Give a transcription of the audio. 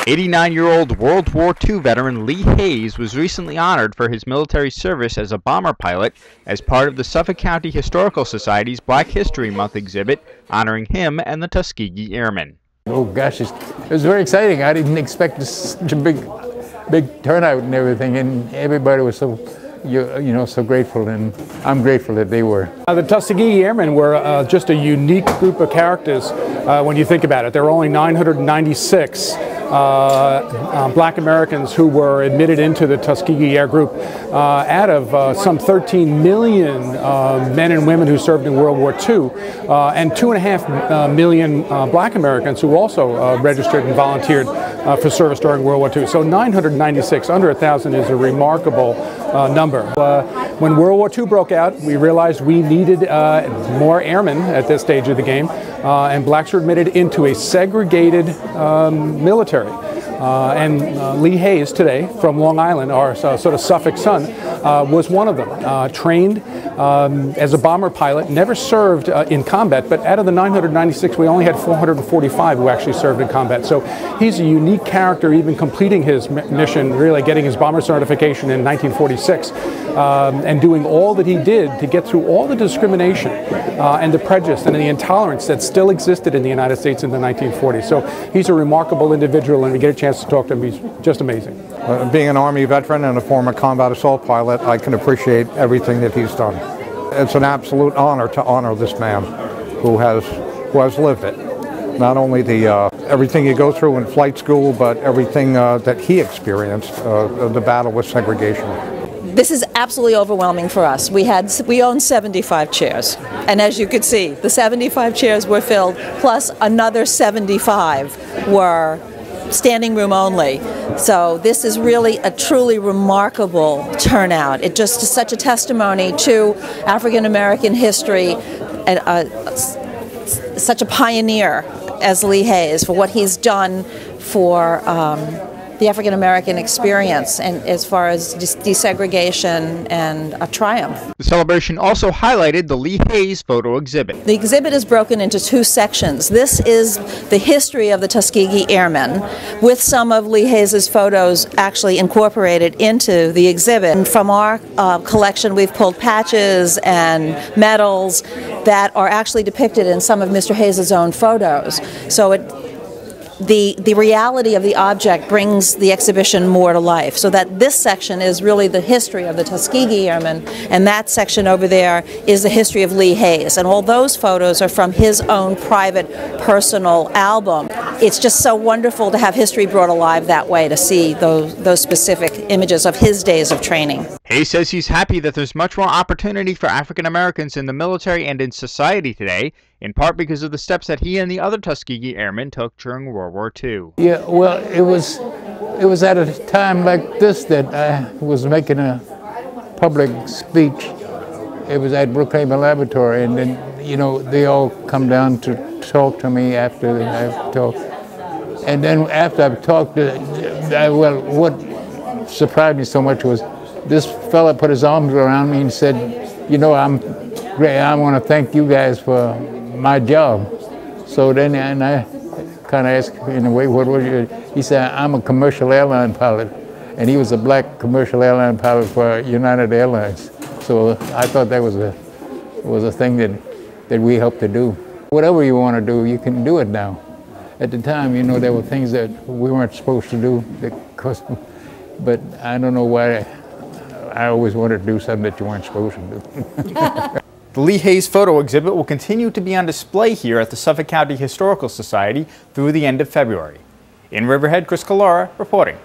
89-year-old World War II veteran Lee Hayes was recently honored for his military service as a bomber pilot as part of the Suffolk County Historical Society's Black History Month exhibit honoring him and the Tuskegee Airmen. Oh gosh, it was very exciting. I didn't expect such a big turnout and everything, and everybody was so so grateful, and I'm grateful that they were. The Tuskegee Airmen were just a unique group of characters when you think about it. There were only 996 black Americans who were admitted into the Tuskegee Air Group out of some 13 million men and women who served in World War II, and 2.5 million black Americans who also registered and volunteered for service during World War II. So 996, under 1,000, is a remarkable number. When World War II broke out, we realized we needed more airmen at this stage of the game, and blacks were admitted into a segregated military. And Lee Hayes today, from Long Island, our sort of Suffolk son, was one of them. Trained as a bomber pilot, never served in combat, but out of the 996, we only had 445 who actually served in combat. So he's a unique character, even completing his mission, really getting his bomber certification in 1946, and doing all that he did to get through all the discrimination and the prejudice and the intolerance that still existed in the United States in the 1940s. So he's a remarkable individual, and we get a chance to talk to him. He's just amazing. Being an Army veteran and a former combat assault pilot, I can appreciate everything that he's done. It's an absolute honor to honor this man who has lived it. Not only everything you go through in flight school, but everything that he experienced, the battle with segregation. This is absolutely overwhelming for us. We own 75 chairs, and as you could see, the 75 chairs were filled, plus another 75 were standing room only. So this is really a truly remarkable turnout. It just is such a testimony to African American history, and such a pioneer as Lee Hayes, for what he's done for the African American experience, and as far as desegregation and a triumph. The celebration also highlighted the Lee Hayes photo exhibit. The exhibit is broken into two sections. This is the history of the Tuskegee Airmen, with some of Lee Hayes' photos actually incorporated into the exhibit. And from our collection, we've pulled patches and medals that are actually depicted in some of Mr. Hayes' own photos. So the reality of the object brings the exhibition more to life, so that this section is really the history of the Tuskegee Airmen, and that section over there is the history of Lee Hayes. And all those photos are from his own private, personal album. It's just so wonderful to have history brought alive that way, to see those specific images of his days of training. Hayes says he's happy that there's much more opportunity for African Americans in the military and in society today, in part because of the steps that he and the other Tuskegee Airmen took during World War II. Yeah, well, it was at a time like this that I was making a public speech. It was at Brookhaven Laboratory, and then, they all come down to talk to me after I've talked. And then after I've talked, what surprised me so much was this fella put his arms around me and said, I'm great. I want to thank you guys for my job. So then, and I kind of asked in a way, what was you? He said, I'm a commercial airline pilot, and he was a black commercial airline pilot for United Airlines. So I thought that was a thing that we helped to do. Whatever you want to do, you can do it now. At the time, there were things that we weren't supposed to do, but I don't know why I always wanted to do something that you weren't supposed to do. The Lee Hayes photo exhibit will continue to be on display here at the Suffolk County Historical Society through the end of February. In Riverhead, Collora reporting.